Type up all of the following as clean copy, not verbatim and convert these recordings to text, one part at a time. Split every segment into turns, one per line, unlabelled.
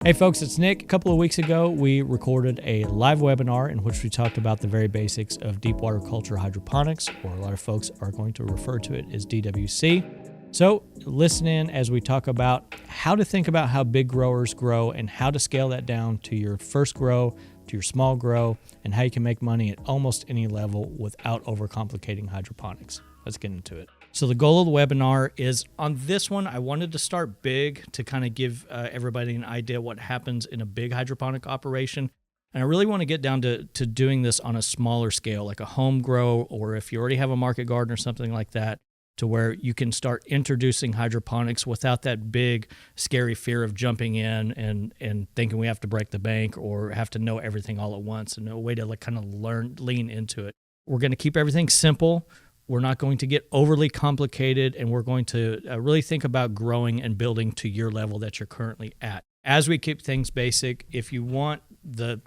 Hey folks, it's Nick. A couple of weeks ago, we recorded a live webinar in which we talked about the very basics of deep water culture hydroponics, or a lot of folks are going to refer to it as DWC. So listen in as we talk about how to think about how big growers grow and how to scale that down to your first grow, to your small grow, and how you can make money at almost any level without overcomplicating hydroponics. Let's get into it. So the goal of the webinar is, on this one, I wanted to start big to kind of give everybody an idea what happens in a big hydroponic operation. And I really want to get down to doing this on a smaller scale, like a home grow, or if you already have a market garden or something like that, to where you can start introducing hydroponics without that big, scary fear of jumping in and thinking we have to break the bank or have to know everything all at once, and a way to kind of lean into it. We're going to keep everything simple. We're not going to get overly complicated, and we're going to really think about growing and building to your level that you're currently at. As we keep things basic, if you want the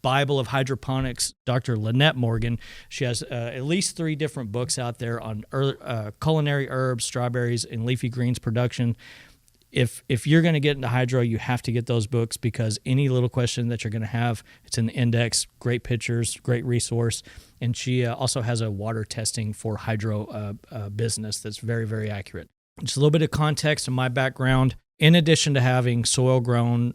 Bible of hydroponics, Dr. Lynette Morgan, she has at least 3 different books out there on culinary herbs, strawberries, and leafy greens production. If you're going to get into hydro, you have to get those books, because any little question that you're going to have, it's in the index, great pictures, great resource. And she also has a water testing for hydro business that's very, very accurate. Just a little bit of context in my background. In addition to having soil-grown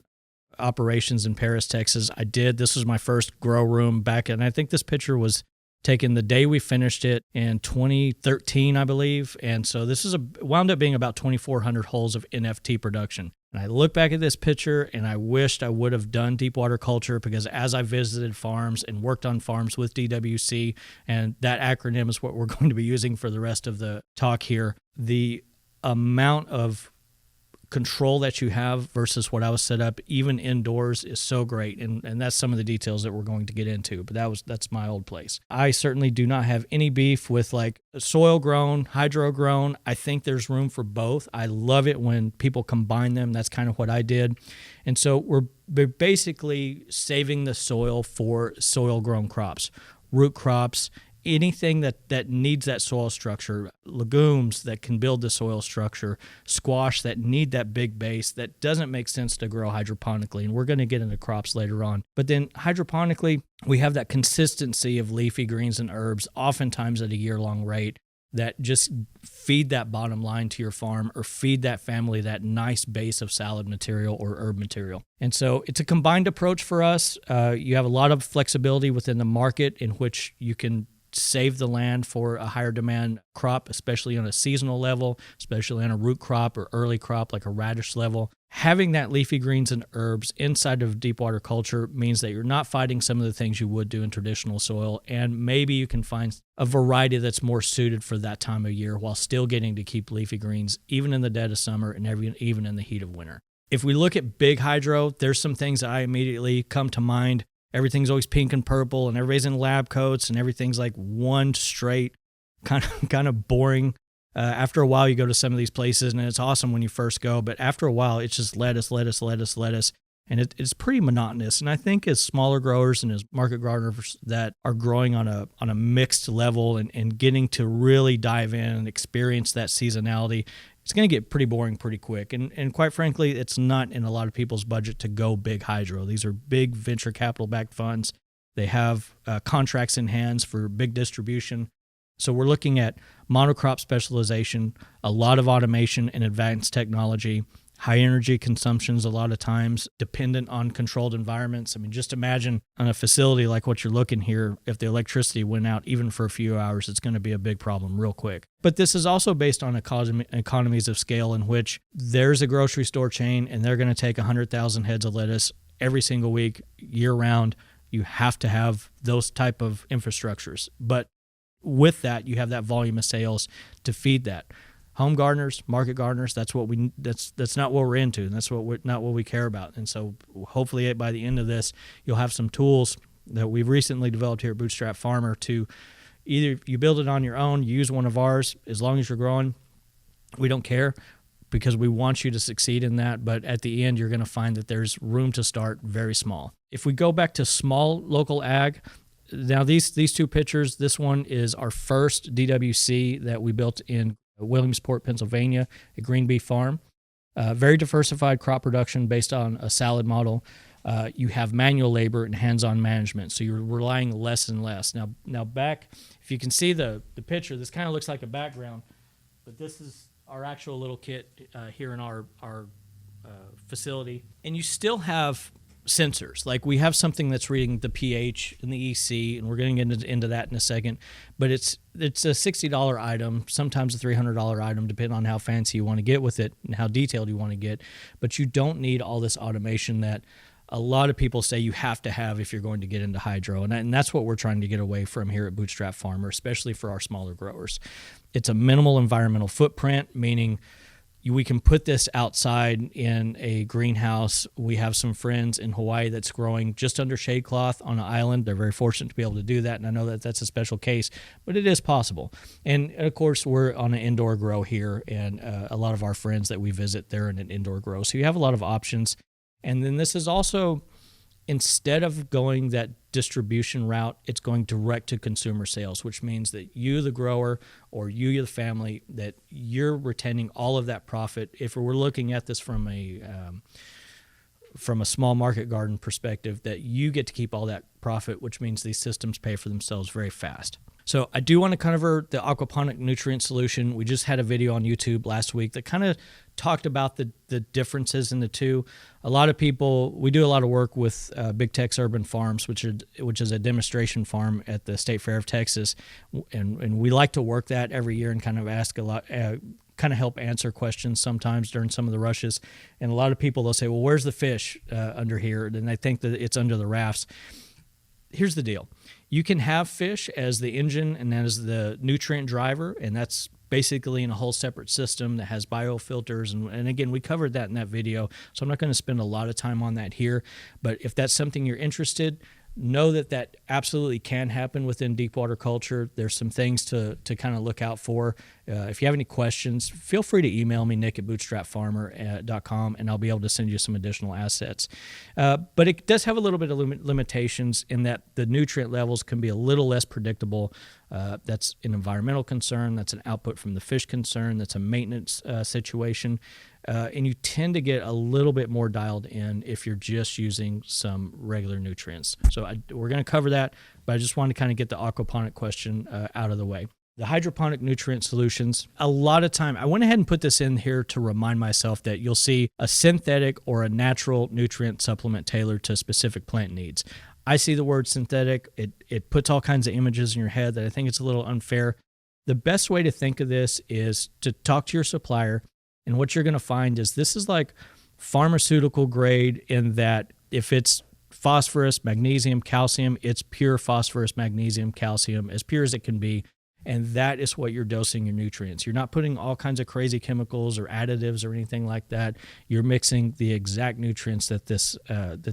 operations in Paris, Texas, this was my first grow room back, and I think this picture was taken the day we finished it in 2013, I believe. And so this wound up being about 2,400 holes of NFT production. And I look back at this picture and I wished I would have done deep water culture, because as I visited farms and worked on farms with DWC, and that acronym is what we're going to be using for the rest of the talk here, the amount of control that you have versus what I was set up, even indoors, is so great. And that's some of the details that we're going to get into, but that's my old place. I certainly do not have any beef with like soil grown, hydro grown. I think there's room for both. I love it when people combine them. That's kind of what I did. And so we're basically saving the soil for soil grown crops, root crops, anything that needs that soil structure, legumes that can build the soil structure, squash that need that big base that doesn't make sense to grow hydroponically. And we're going to get into crops later on. But then hydroponically, we have that consistency of leafy greens and herbs, oftentimes at a year-long rate, that just feed that bottom line to your farm, or feed that family that nice base of salad material or herb material. And so it's a combined approach for us. You have a lot of flexibility within the market in which you can save the land for a higher demand crop, especially on a seasonal level, especially on a root crop or early crop like a radish level. Having that leafy greens and herbs inside of deep water culture means that you're not fighting some of the things you would do in traditional soil, and maybe you can find a variety that's more suited for that time of year while still getting to keep leafy greens even in the dead of summer and even in the heat of winter. If we look at big hydro, there's some things that I immediately come to mind. Everything's always pink and purple, and everybody's in lab coats, and everything's like one straight, kind of boring. After a while, you go to some of these places, and it's awesome when you first go, but after a while, it's just lettuce, and it's pretty monotonous. And I think as smaller growers and as market gardeners that are growing on a mixed level and getting to really dive in and experience that seasonality, it's going to get pretty boring pretty quick. And quite frankly, it's not in a lot of people's budget to go big hydro. These are big venture capital-backed funds. They have contracts in hands for big distribution. So we're looking at monocrop specialization, a lot of automation and advanced technology, high energy consumptions a lot of times, dependent on controlled environments. I mean, just imagine on a facility like what you're looking here, if the electricity went out even for a few hours, it's going to be a big problem real quick. But this is also based on economies of scale, in which there's a grocery store chain and they're going to take 100,000 heads of lettuce every single week, year round. You have to have those type of infrastructures. But with that, you have that volume of sales to feed that. Home gardeners, market gardeners, that's not what we're into, and that's not what we care about. And so hopefully by the end of this, you'll have some tools that we've recently developed here at Bootstrap Farmer to either you build it on your own, you use one of ours. As long as you're growing, we don't care, because we want you to succeed in that. But at the end, you're going to find that there's room to start very small. If we go back to small local ag, now these 2 pictures, this one is our first DWC that we built in Williamsport, Pennsylvania, a green bee farm. Very diversified crop production based on a salad model. You have manual labor and hands-on management, so you're relying less and less. Now back, if you can see the picture, this kind of looks like a background, but this is our actual little kit here in our facility. And you still have sensors. Like we have something that's reading the pH and the EC, and we're getting into that in a second. But it's a $60 item, sometimes a $300 item, depending on how fancy you want to get with it and how detailed you want to get. But you don't need all this automation that a lot of people say you have to have if you're going to get into hydro. And that's what we're trying to get away from here at Bootstrap Farmer, especially for our smaller growers. It's a minimal environmental footprint, meaning we can put this outside in a greenhouse. We have some friends in Hawaii that's growing just under shade cloth on an island. They're very fortunate to be able to do that, and I know that that's a special case, but it is possible. And, of course, we're on an indoor grow here, and a lot of our friends that we visit, they're in an indoor grow. So you have a lot of options. And then this is also, instead of going that distribution route, it's going direct to consumer sales, which means that you, the grower, or you, the family, that you're retaining all of that profit. If we're looking at this from a small market garden perspective, that you get to keep all that profit, which means these systems pay for themselves very fast. So I do want to cover the aquaponic nutrient solution. We just had a video on YouTube last week that kind of talked about the differences in the two. A lot of people, we do a lot of work with Big Tex Urban Farms, which is a demonstration farm at the State Fair of Texas, and we like to work that every year and kind of ask a lot, kind of help answer questions sometimes during some of the rushes. And a lot of people, they'll say, well, where's the fish under here? And they think that it's under the rafts. Here's the deal. You can have fish as the engine and as the nutrient driver, and that's basically in a whole separate system that has biofilters. And again, we covered that in that video, so I'm not going to spend a lot of time on that here. But if that's something you're interested, know that absolutely can happen within deep water culture. There's some things to kind of look out for. If you have any questions, feel free to email me, nick@bootstrapfarmer.com, and I'll be able to send you some additional assets. But it does have a little bit of limitations in that the nutrient levels can be a little less predictable. That's an environmental concern. That's an output from the fish concern. That's a maintenance situation. And you tend to get a little bit more dialed in if you're just using some regular nutrients. So we're going to cover that, but I just wanted to kind of get the aquaponic question out of the way. The hydroponic nutrient solutions, a lot of time, I went ahead and put this in here to remind myself that you'll see a synthetic or a natural nutrient supplement tailored to specific plant needs. I see the word synthetic. It puts all kinds of images in your head that I think it's a little unfair. The best way to think of this is to talk to your supplier. And what you're going to find is this is like pharmaceutical grade in that if it's phosphorus, magnesium, calcium, it's pure phosphorus, magnesium, calcium, as pure as it can be. And that is what you're dosing your nutrients. You're not putting all kinds of crazy chemicals or additives or anything like that. You're mixing the exact nutrients that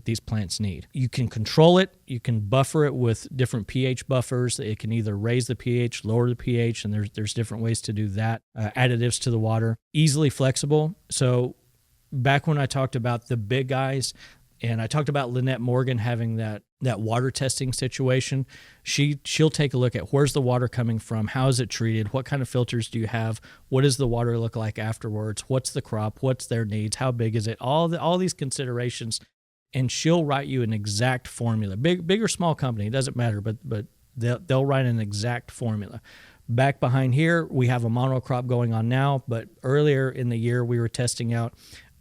these plants need. You can control it. You can buffer it with different pH buffers. It can either raise the pH, lower the pH, and there's different ways to do that. Additives to the water. Easily flexible. So back when I talked about the big guys, and I talked about Lynette Morgan having that water testing situation. She'll take a look at where's the water coming from, how is it treated, what kind of filters do you have, what does the water look like afterwards, what's the crop, what's their needs, how big is it, all these considerations, and she'll write you an exact formula. Big or small company, it doesn't matter, but they'll write an exact formula. Back behind here, we have a monocrop going on now, but earlier in the year we were testing out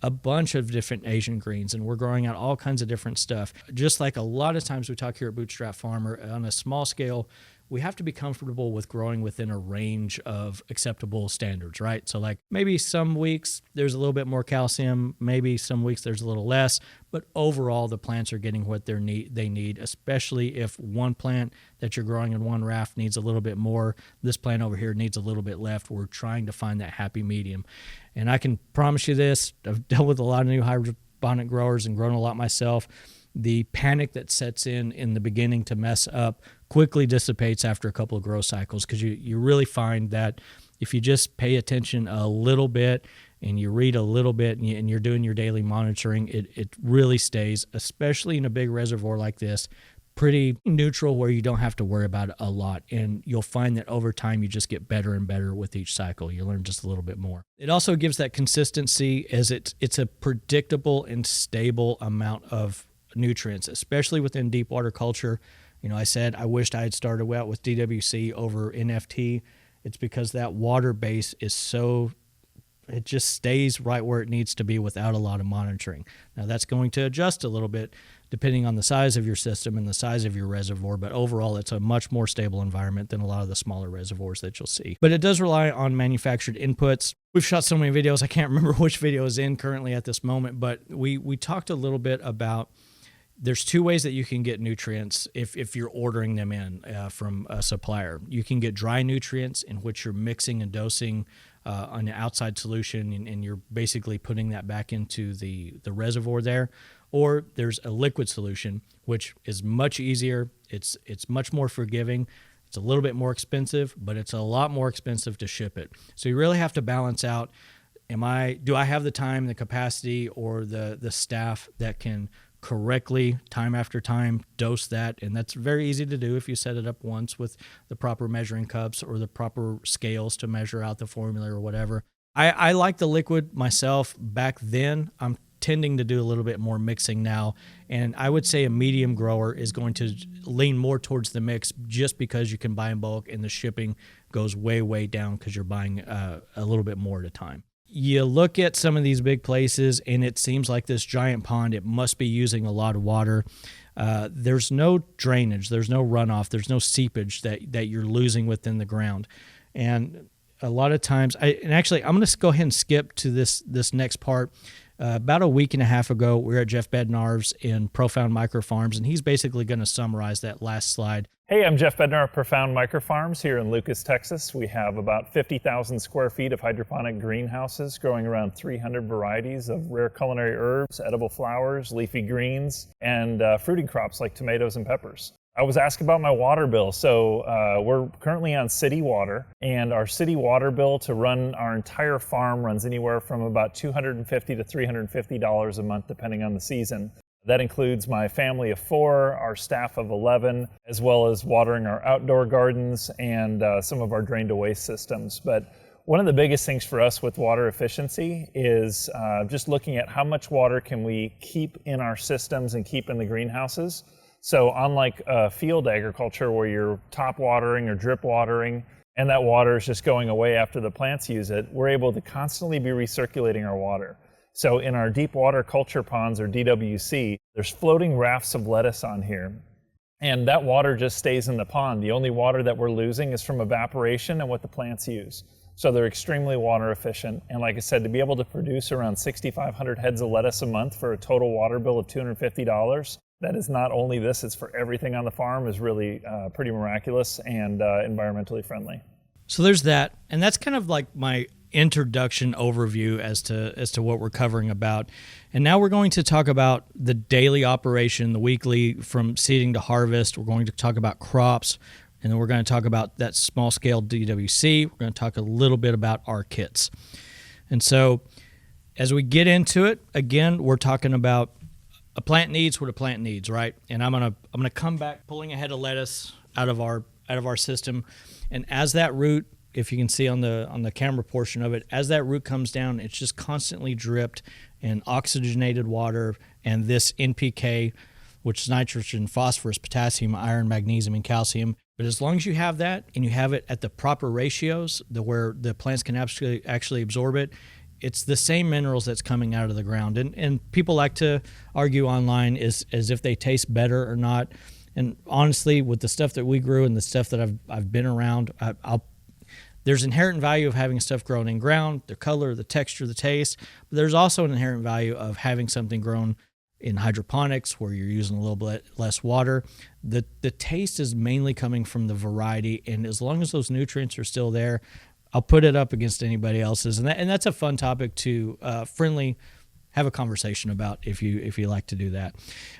a bunch of different Asian greens, and we're growing out all kinds of different stuff. Just like a lot of times we talk here at Bootstrap Farmer, on a small scale, we have to be comfortable with growing within a range of acceptable standards, right? So like maybe some weeks there's a little bit more calcium, maybe some weeks there's a little less, but overall the plants are getting what they need, especially if one plant that you're growing in one raft needs a little bit more, this plant over here needs a little bit left. We're trying to find that happy medium. And I can promise you this, I've dealt with a lot of new hydroponic growers and grown a lot myself. The panic that sets in the beginning to mess up quickly dissipates after a couple of grow cycles, because you really find that if you just pay attention a little bit and you read a little bit and you're doing your daily monitoring, it really stays, especially in a big reservoir like this, pretty neutral where you don't have to worry about it a lot. And you'll find that over time, you just get better and better with each cycle. You learn just a little bit more. It also gives that consistency as it's a predictable and stable amount of nutrients, especially within deep water culture. You know, I said I wished I had started out with DWC over NFT. It's because that water base is so, it just stays right where it needs to be without a lot of monitoring. Now that's going to adjust a little bit depending on the size of your system and the size of your reservoir, but overall it's a much more stable environment than a lot of the smaller reservoirs that you'll see. But it does rely on manufactured inputs. We've shot so many videos, I can't remember which video is in currently at this moment, but we talked a little bit about there's two ways that you can get nutrients if you're ordering them in from a supplier. You can get dry nutrients in which you're mixing and dosing an outside solution, and you're basically putting that back into the reservoir there. Or there's a liquid solution, which is much easier. It's much more forgiving. It's a little bit more expensive, but it's a lot more expensive to ship it. So you really have to balance out, do I have the time, the capacity, or the staff that can correctly, time after time, dose that? And that's very easy to do if you set it up once with the proper measuring cups or the proper scales to measure out the formula or whatever. I like the liquid myself. Back then, I'm tending to do a little bit more mixing now, and I would say a medium grower is going to lean more towards the mix just because you can buy in bulk and the shipping goes way down because you're buying a little bit more at a time. You look at some of these big places and it seems like this giant pond, it must be using a lot of water. There's no drainage, there's no runoff, there's no seepage that you're losing within the ground. And a lot of times, I'm going to go ahead and skip to this next part. About a week and a half ago, we were at Jeff Bednar's in Profound Microfarms, and he's basically going to summarize that last slide.
Hey, I'm Jeff Bednar of Profound Microfarms here in Lucas, Texas. We have about 50,000 square feet of hydroponic greenhouses growing around 300 varieties of rare culinary herbs, edible flowers, leafy greens, and fruiting crops like tomatoes and peppers. I was asked about my water bill. So we're currently on city water, and our city water bill to run our entire farm runs anywhere from about $250 to $350 a month, depending on the season. That includes my family of 4, our staff of 11, as well as watering our outdoor gardens and some of our drain to waste systems. But one of the biggest things for us with water efficiency is just looking at how much water can we keep in our systems and keep in the greenhouses. So unlike field agriculture where you're top watering or drip watering and that water is just going away after the plants use it, we're able to constantly be recirculating our water. So in our deep water culture ponds, or DWC, there's floating rafts of lettuce on here. And that water just stays in the pond. The only water that we're losing is from evaporation and what the plants use. So they're extremely water efficient. And like I said, to be able to produce around 6,500 heads of lettuce a month for a total water bill of $250, that is not only this, it's for everything on the farm, is really pretty miraculous and environmentally friendly.
So there's that. And that's kind of like my introduction overview as to what we're covering about. And now we're going to talk about the daily operation, the weekly from seeding to harvest. We're going to talk about crops, and then we're going to talk about that small scale DWC. We're going to talk a little bit about our kits. And so as we get into it, again, we're talking about a plant needs what a plant needs, right? And I'm gonna come back pulling a head of lettuce out of our system, and as that root, if you can see on the camera portion of it, as that root comes down, it's just constantly dripped in oxygenated water and this NPK, which is nitrogen, phosphorus, potassium, iron, magnesium, and calcium. But as long as you have that and you have it at the proper ratios, where the plants can actually absorb it, it's the same minerals that's coming out of the ground. And people like to argue online as if they taste better or not. And honestly, with the stuff that we grew and the stuff that I've been around, there's inherent value of having stuff grown in ground, the color, the texture, the taste. But there's also an inherent value of having something grown in hydroponics where you're using a little bit less water. The taste is mainly coming from the variety. And as long as those nutrients are still there, I'll put it up against anybody else's, and that's a fun topic to have a conversation about if you like to do that.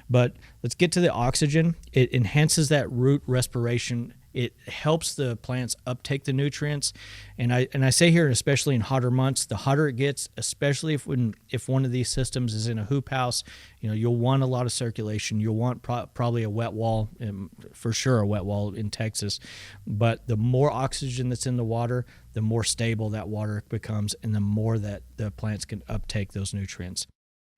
But let's get to the oxygen. It enhances that root respiration. It helps the plants uptake the nutrients. And I say here, especially in hotter months, the hotter it gets, especially if one of these systems is in a hoop house, you'll want a lot of circulation. You'll want probably a wet wall, for sure a wet wall in Texas. But the more oxygen that's in the water, the more stable that water becomes, and the more that the plants can uptake those nutrients.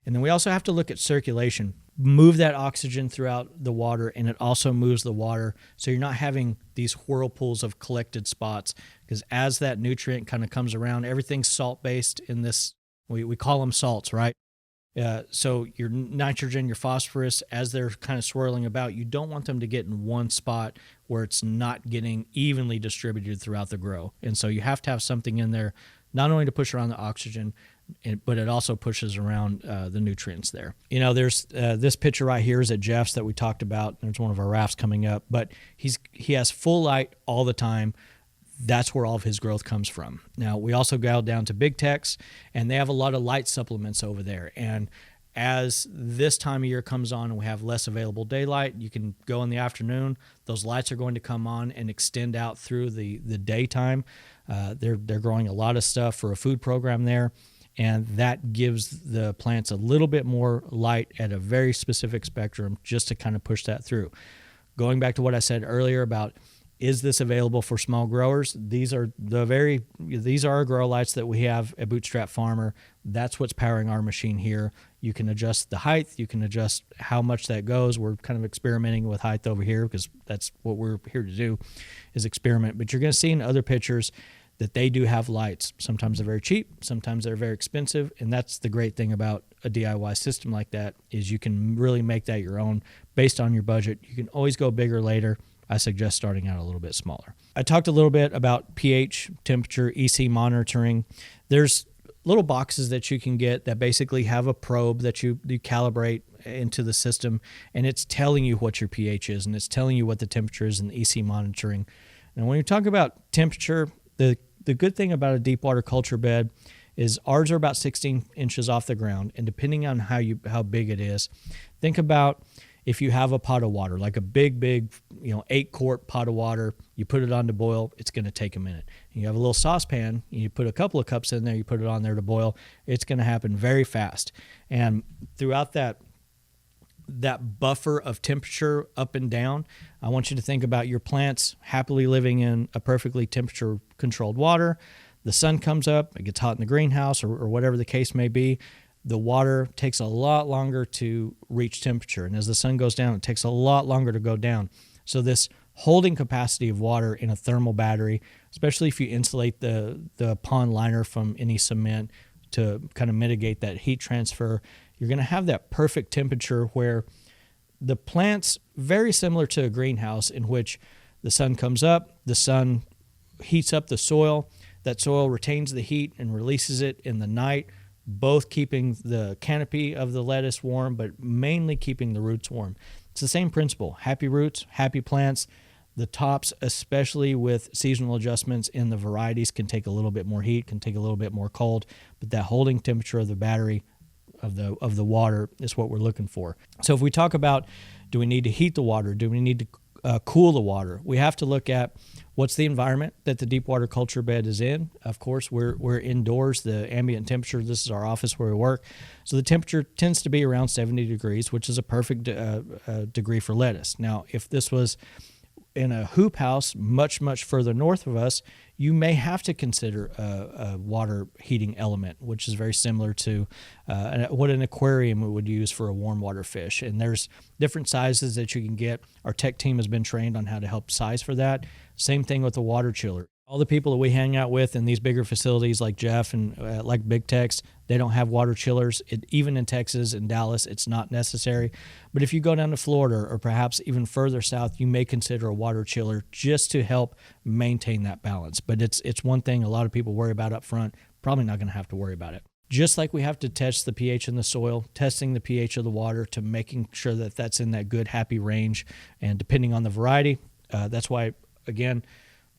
And then we also have to look at circulation. Move that oxygen throughout the water, and it also moves the water so you're not having these whirlpools of collected spots, because as that nutrient kind of comes around, everything's salt-based in this, we call them salts, right? So your nitrogen, your phosphorus, as they're kind of swirling about, you don't want them to get in one spot where it's not getting evenly distributed throughout the grow. And so you have to have something in there, not only to push around the oxygen, but it also pushes around the nutrients there. There's this picture right here is at Jeff's that we talked about. There's one of our rafts coming up, but he has full light all the time. That's where all of his growth comes from. Now, we also go down to Big Tex, and they have a lot of light supplements over there. And as this time of year comes on and we have less available daylight, you can go in the afternoon. Those lights are going to come on and extend out through the daytime. They're growing a lot of stuff for a food program there, and that gives the plants a little bit more light at a very specific spectrum just to kind of push that through. Going back to what I said earlier about, is this available for small growers? These are our grow lights that we have at Bootstrap Farmer. That's what's powering our machine here. You can adjust the height. You can adjust how much that goes. We're kind of experimenting with height over here because that's what we're here to do, is experiment. But you're going to see in other pictures that they do have lights. Sometimes they're very cheap. Sometimes they're very expensive. And that's the great thing about a DIY system like that, is you can really make that your own based on your budget. You can always go bigger later. I suggest starting out a little bit smaller. I talked a little bit about pH, temperature, EC monitoring. There's little boxes that you can get that basically have a probe that you calibrate into the system, and it's telling you what your pH is, and it's telling you what the temperature is in the EC monitoring. And when you talk about temperature, the good thing about a deep water culture bed is ours are about 16 inches off the ground, and depending on how big it is, think about if you have a pot of water, like a big, 8-quart pot of water, you put it on to boil, it's going to take a minute. You have a little saucepan, you put a couple of cups in there, you put it on there to boil, it's going to happen very fast. And throughout that buffer of temperature up and down, I want you to think about your plants happily living in a perfectly temperature-controlled water. The sun comes up, it gets hot in the greenhouse or whatever the case may be. The water takes a lot longer to reach temperature. And as the sun goes down, it takes a lot longer to go down. So this holding capacity of water in a thermal battery, especially if you insulate the pond liner from any cement to kind of mitigate that heat transfer, you're going to have that perfect temperature where the plants, very similar to a greenhouse in which the sun comes up, the sun heats up the soil, that soil retains the heat and releases it in the night, both keeping the canopy of the lettuce warm, but mainly keeping the roots warm. It's the same principle. Happy roots, happy plants. The tops, especially with seasonal adjustments in the varieties, can take a little bit more heat, can take a little bit more cold, but that holding temperature of the battery of the water is what we're looking for. So if we talk about, do we need to heat the water? Do we need to cool the water? We have to look at what's the environment that the deep water culture bed is in. Of course, we're indoors. The ambient temperature, this is our office where we work. So the temperature tends to be around 70 degrees, which is a perfect degree for lettuce. Now, if this was in a hoop house much, much further north of us, you may have to consider a water heating element, which is very similar to what an aquarium would use for a warm water fish. And there's different sizes that you can get. Our tech team has been trained on how to help size for that. Same thing with the water chiller. All the people that we hang out with in these bigger facilities like Jeff and like Big Tex, they don't have water chillers. Even in Texas and Dallas, it's not necessary. But if you go down to Florida or perhaps even further south, you may consider a water chiller just to help maintain that balance. But it's one thing a lot of people worry about up front. Probably not going to have to worry about it. Just like we have to test the pH in the soil, testing the pH of the water to making sure that that's in that good, happy range. And depending on the variety, that's why, again,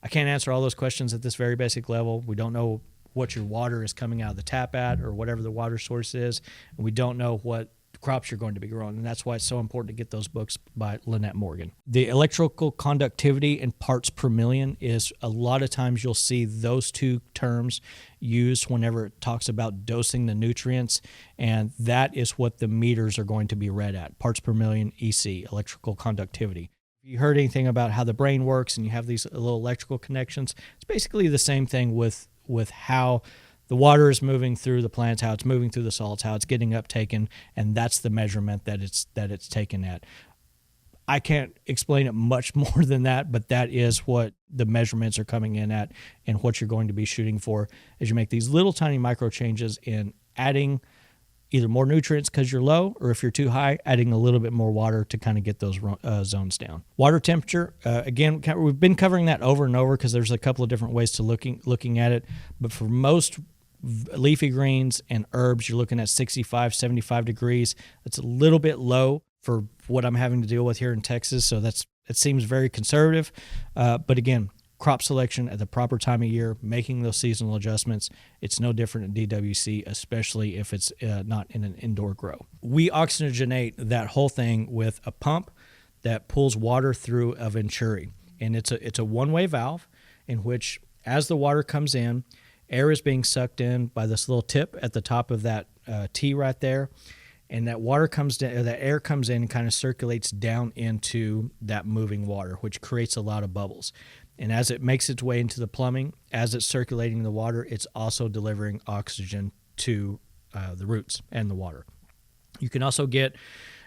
I can't answer all those questions at this very basic level. We don't know what your water is coming out of the tap at or whatever the water source is. And we don't know what crops you're going to be growing. And that's why it's so important to get those books by Lynette Morgan. The electrical conductivity in parts per million is a lot of times you'll see those two terms used whenever it talks about dosing the nutrients. And that is what the meters are going to be read at, parts per million EC, electrical conductivity. If you heard anything about how the brain works and you have these little electrical connections, it's basically the same thing with how the water is moving through the plants, how it's moving through the salts, how it's getting uptaken, and that's the measurement that it's taken at. I can't explain it much more than that, but that is what the measurements are coming in at and what you're going to be shooting for as you make these little tiny micro changes in adding either more nutrients because you're low, or if you're too high, adding a little bit more water to kind of get those zones down. Water temperature, again, we've been covering that over and over because there's a couple of different ways to looking at it, but for most leafy greens and herbs, you're looking at 65, 75 degrees. That's a little bit low for what I'm having to deal with here in Texas, so it seems very conservative. But again, crop selection at the proper time of year, making those seasonal adjustments, it's no different in DWC, especially if it's not in an indoor grow. We oxygenate that whole thing with a pump that pulls water through a venturi, and it's a one-way valve in which, as the water comes in, air is being sucked in by this little tip at the top of that T right there, and that water comes down, that air comes in and kind of circulates down into that moving water, which creates a lot of bubbles. And as it makes its way into the plumbing, as it's circulating the water, it's also delivering oxygen to the roots and the water. You can also get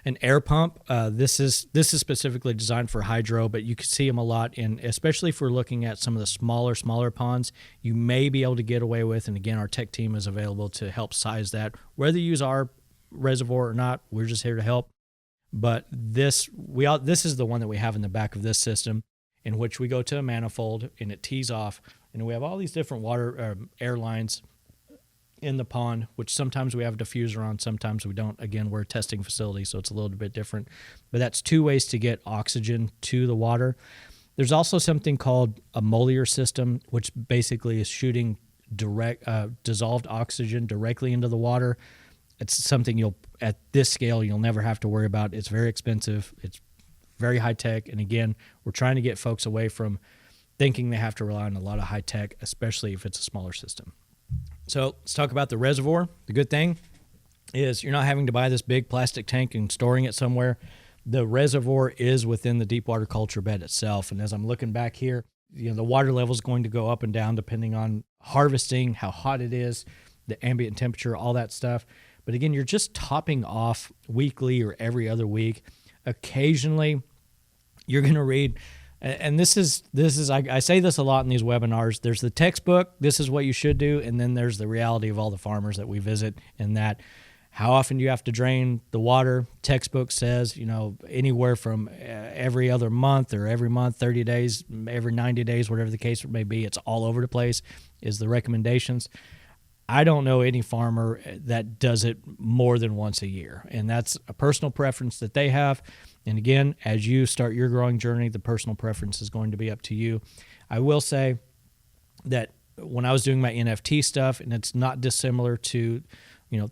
an air pump. This is specifically designed for hydro, but you can see them a lot in, especially if we're looking at some of the smaller ponds, you may be able to get away with, and again, our tech team is available to help size that. Whether you use our reservoir or not, we're just here to help. But this is the one that we have in the back of this system, in which we go to a manifold and it tees off, and we have all these different water air lines in the pond, which sometimes we have a diffuser on, sometimes we don't. Again, we're a testing facility, so it's a little bit different. But that's two ways to get oxygen to the water. There's also something called a Moliere system, which basically is shooting direct dissolved oxygen directly into the water. It's something at this scale, you'll never have to worry about. It's very expensive. It's very high tech. And again, we're trying to get folks away from thinking they have to rely on a lot of high tech, especially if it's a smaller system. So let's talk about the reservoir. The good thing is you're not having to buy this big plastic tank and storing it somewhere. The reservoir is within the deep water culture bed itself. And as I'm looking back here, the water level is going to go up and down depending on harvesting, how hot it is, the ambient temperature, all that stuff. But again, you're just topping off weekly or every other week. Occasionally, you're going to read, and this is I say this a lot in these webinars, there's the textbook, this is what you should do, and then there's the reality of all the farmers that we visit, in that how often do you have to drain the water? Textbook says, anywhere from every other month or every month, 30 days, every 90 days, whatever the case may be. It's all over the place is the recommendations. I don't know any farmer that does it more than once a year, and that's a personal preference that they have. And again, as you start your growing journey, the personal preference is going to be up to you. I will say that when I was doing my NFT stuff, and it's not dissimilar to,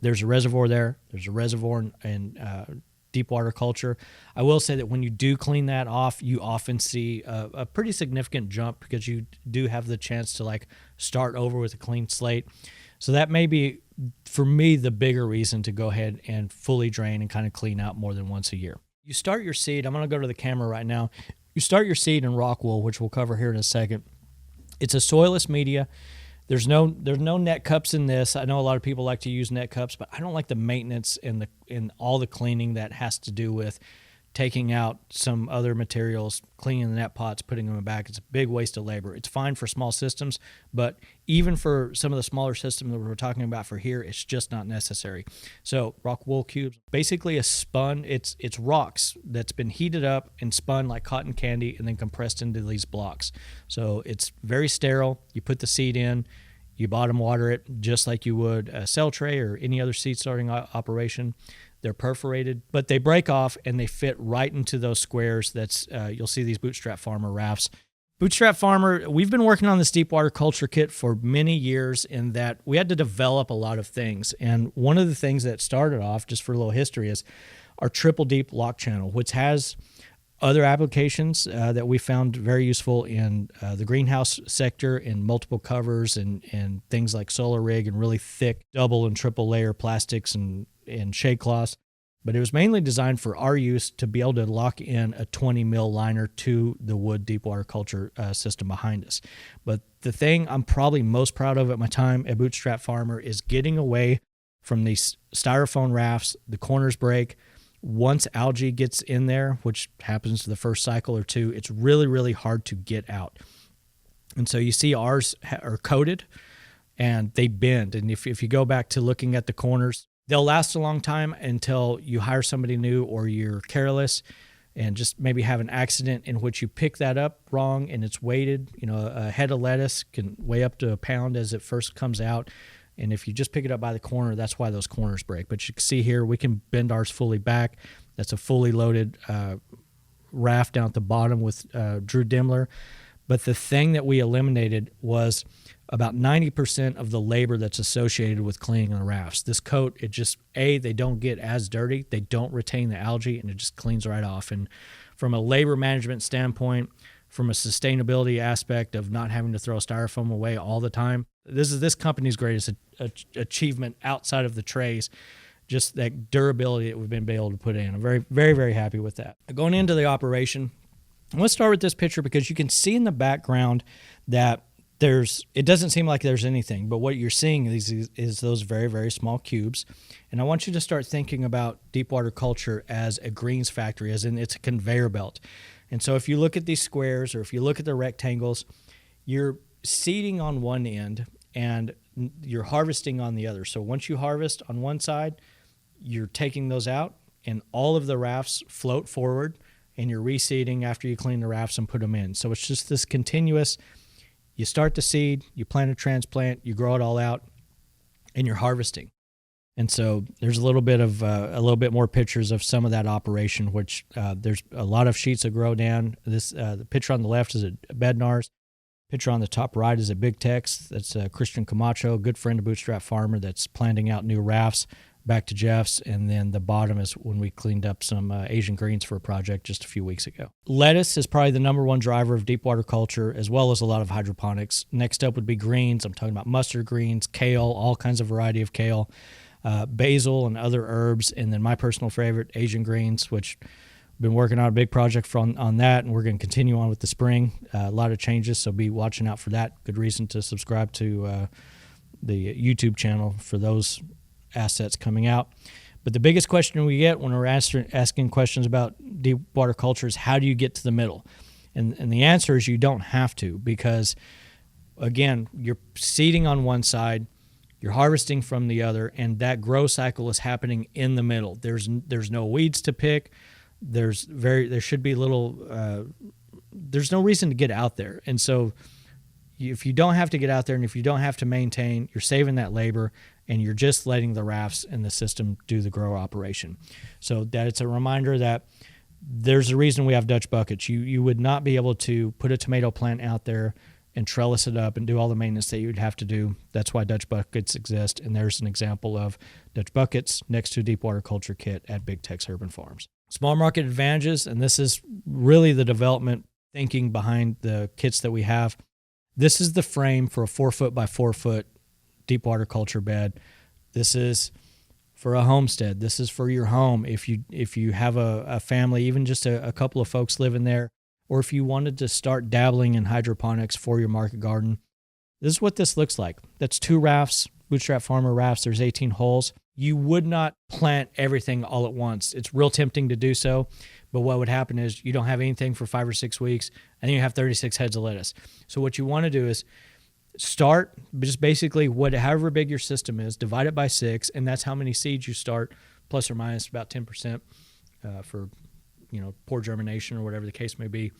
there's a reservoir there, there's a reservoir in deep water culture. I will say that when you do clean that off, you often see a pretty significant jump, because you do have the chance to start over with a clean slate. So that may be, for me, the bigger reason to go ahead and fully drain and kind of clean out more than once a year. You start your seed. I'm going to go to the camera right now. You start your seed in rock wool, which we'll cover here in a second. It's a soilless media. There's no net cups in this. I know a lot of people like to use net cups, but I don't like the maintenance and all the cleaning that has to do with taking out some other materials, cleaning the net pots, putting them back. It's a big waste of labor. It's fine for small systems, but even for some of the smaller systems that we're talking about for here, it's just not necessary. So rock wool cubes, basically a spun, it's rocks that's been heated up and spun like cotton candy and then compressed into these blocks. So it's very sterile. You put the seed in, you bottom water it just like you would a cell tray or any other seed starting operation. They're perforated, but they break off and they fit right into those squares. That's you'll see these Bootstrap farmer rafts. Bootstrap Farmer, we've been working on this deep water culture kit for many years in that we had to develop a lot of things. And one of the things that started off, just for a little history, is our triple deep lock channel, which has other applications that we found very useful in the greenhouse sector, in multiple covers and things like solar rig and really thick double and triple layer plastics and shade cloths. But it was mainly designed for our use to be able to lock in a 20 mil liner to the wood deep water culture system behind us. But the thing I'm probably most proud of at my time at Bootstrap Farmer is getting away from these styrofoam rafts. The corners break. Once algae gets in there, which happens the first cycle or two, it's really, really hard to get out. And so you see ours are coated and they bend. And if you go back to looking at the corners, they'll last a long time until you hire somebody new or you're careless and just maybe have an accident in which you pick that up wrong and it's weighted. You know, a head of lettuce can weigh up to a pound as it first comes out. And if you just pick it up by the corner, that's why those corners break. But you can see here, we can bend ours fully back. That's a fully loaded raft down at the bottom with Drew Dimmler. But the thing that we eliminated was about 90% of the labor that's associated with cleaning the rafts. This coat, it just, they don't get as dirty, they don't retain the algae, and it just cleans right off. And from a labor management standpoint, from a sustainability aspect of not having to throw styrofoam away all the time, this is this company's greatest achievement outside of the trays, just that durability that we've been able to put in. I'm very, very, very happy with that. Going into the operation, let's start with this picture because you can see in the background that it doesn't seem like there's anything, but what you're seeing is those very, very small cubes. And I want you to start thinking about deep water culture as a greens factory, as in it's a conveyor belt. And so if you look at these squares or if you look at the rectangles, you're seeding on one end and you're harvesting on the other. So once you harvest on one side, you're taking those out and all of the rafts float forward and you're reseeding after you clean the rafts and put them in. So it's just this continuous. You start the seed, you plant a transplant, you grow it all out, and you're harvesting. And so there's a little bit more pictures of some of that operation, which there's a lot of sheets that grow down. The picture on the left is at Bednar's. Picture on the top right is at Big Tex. That's Christian Camacho, a good friend of Bootstrap Farmer that's planting out new rafts back to Jeff's. And then the bottom is when we cleaned up some Asian greens for a project just a few weeks ago. Lettuce is probably the number one driver of deep water culture, as well as a lot of hydroponics. Next up would be greens. I'm talking about mustard greens, kale, all kinds of variety of kale, basil and other herbs. And then my personal favorite, Asian greens, which I've been working on a big project on that, and we're going to continue on with the spring. A lot of changes, so be watching out for that. Good reason to subscribe to the YouTube channel for those assets coming out. But the biggest question we get when we're asking questions about deep water culture is how do you get to the middle? And the answer is you don't have to, because again, you're seeding on one side, you're harvesting from the other, and that grow cycle is happening in the middle. There's no weeds to pick. There should be there's no reason to get out there. And so if you don't have to get out there and if you don't have to maintain, you're saving that labor and you're just letting the rafts and the system do the grow operation. So that it's a reminder that there's a reason we have Dutch buckets. You would not be able to put a tomato plant out there and trellis it up and do all the maintenance that you'd have to do. That's why Dutch buckets exist. And there's an example of Dutch buckets next to a deep water culture kit at Big Tex Urban Farms. Small market advantages, and this is really the development thinking behind the kits that we have. This is the frame for a 4 foot by 4 foot deep water culture bed. This is for a homestead. This is for your home. If you have a family, even just a couple of folks living there, or if you wanted to start dabbling in hydroponics for your market garden, this is what this looks like. That's 2 rafts, Bootstrap Farmer rafts. There's 18 holes. You would not plant everything all at once. It's real tempting to do so, but what would happen is you don't have anything for 5 or 6 weeks, and then you have 36 heads of lettuce. So what you want to do is start just basically however big your system is, divide it by 6, and that's how many seeds you start, plus or minus about 10% for poor germination or whatever the case may be.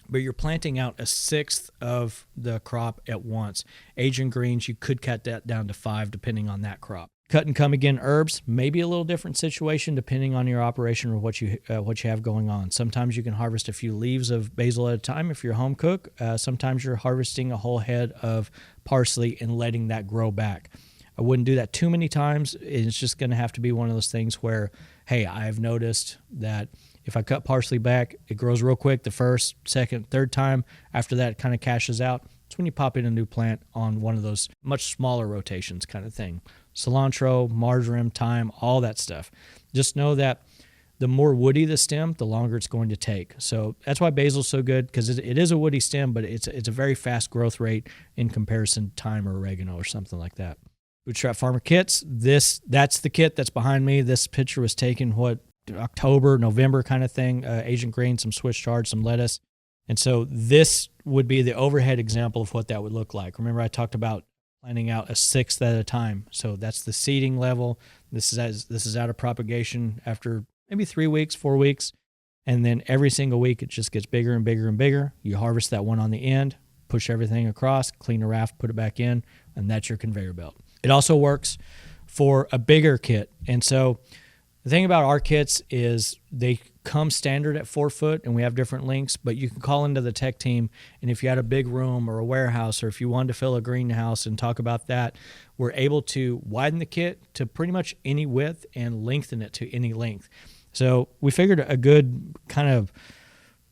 But you're planting out 1/6 of the crop at once. Asian greens, you could cut that down to 5 depending on that crop. Cut and come again herbs, maybe a little different situation depending on your operation or what you have going on. Sometimes you can harvest a few leaves of basil at a time if you're a home cook. Sometimes you're harvesting a whole head of parsley and letting that grow back. I wouldn't do that too many times. It's just going to have to be one of those things where, hey, I've noticed that if I cut parsley back, it grows real quick the first, second, third time. After that, it kind of cashes out. It's when you pop in a new plant on one of those much smaller rotations kind of thing. Cilantro, marjoram, thyme, all that stuff. Just know that the more woody the stem, the longer it's going to take. So that's why basil's so good, because it is a woody stem, but it's a very fast growth rate in comparison to thyme or oregano or something like that. Bootstrap Farmer Kits, that's the kit that's behind me. This picture was taken, October, November kind of thing. Asian green, some Swiss chard, some lettuce. And so this would be the overhead example of what that would look like. Remember I talked about planting out a sixth at a time. So that's the seeding level. This is out of propagation after maybe 3 weeks, 4 weeks. And then every single week it just gets bigger and bigger and bigger. You harvest that one on the end, push everything across, clean a raft, put it back in, and that's your conveyor belt. It also works for a bigger kit. And so the thing about our kits is they come standard at 4 foot, and we have different lengths, but you can call into the tech team, and if you had a big room or a warehouse, or if you wanted to fill a greenhouse and talk about that, we're able to widen the kit to pretty much any width and lengthen it to any length. So we figured a good kind of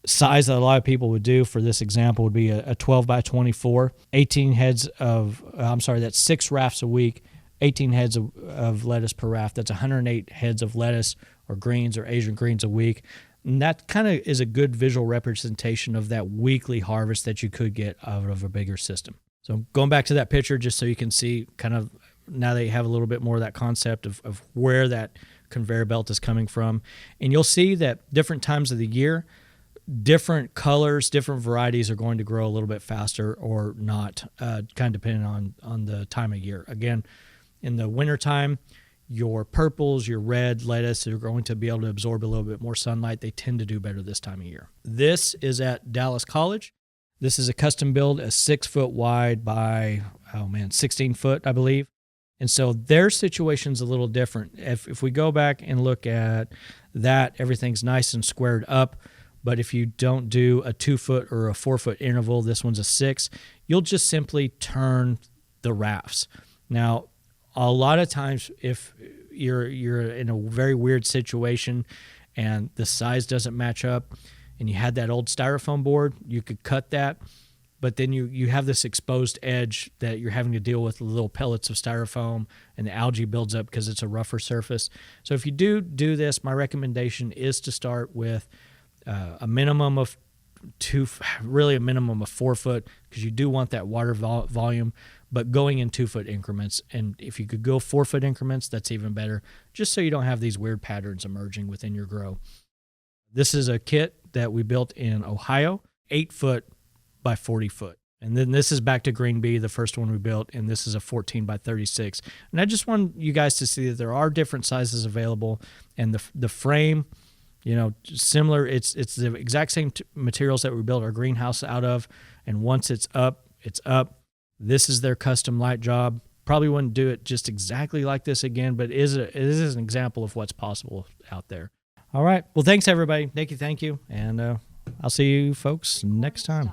size that a lot of people would do for this example would be a 12 by 24, 18 heads of, that's 6 rafts a week, 18 heads of lettuce per raft. That's 108 heads of lettuce or greens or Asian greens a week. And that kind of is a good visual representation of that weekly harvest that you could get out of a bigger system. So going back to that picture, just so you can see kind of now that you have a little bit more of that concept of where that conveyor belt is coming from. And you'll see that different times of the year, different colors, different varieties are going to grow a little bit faster or not, kind of depending on the time of year. Again, in the wintertime, your purples, your red lettuce are going to be able to absorb a little bit more sunlight. They tend to do better this time of year. This is at Dallas College. This is a custom build, a 6 foot wide by, 16 foot, I believe. And so their situation's a little different. If we go back and look at that, everything's nice and squared up. But if you don't do a 2 foot or a 4 foot interval, this one's a 6, you'll just simply turn the rafts. Now, a lot of times if you're in a very weird situation and the size doesn't match up and you had that old styrofoam board, you could cut that, but then you have this exposed edge that you're having to deal with little pellets of styrofoam, and the algae builds up because it's a rougher surface. So if you do this, my recommendation is to start with a minimum of 4 foot, because you do want that water volume, but going in 2 foot increments. And if you could go 4 foot increments, that's even better, just so you don't have these weird patterns emerging within your grow. This is a kit that we built in Ohio, 8 foot by 40 foot. And then this is back to Green Bee, the first one we built, and this is a 14 by 36. And I just want you guys to see that there are different sizes available, and the frame, similar. It's the exact same materials that we built our greenhouse out of, and once it's up, it's up. This is their custom light job. Probably wouldn't do it just exactly like this again, but it is an example of what's possible out there. All right. Well, thanks, everybody. Thank you. And I'll see you folks next time.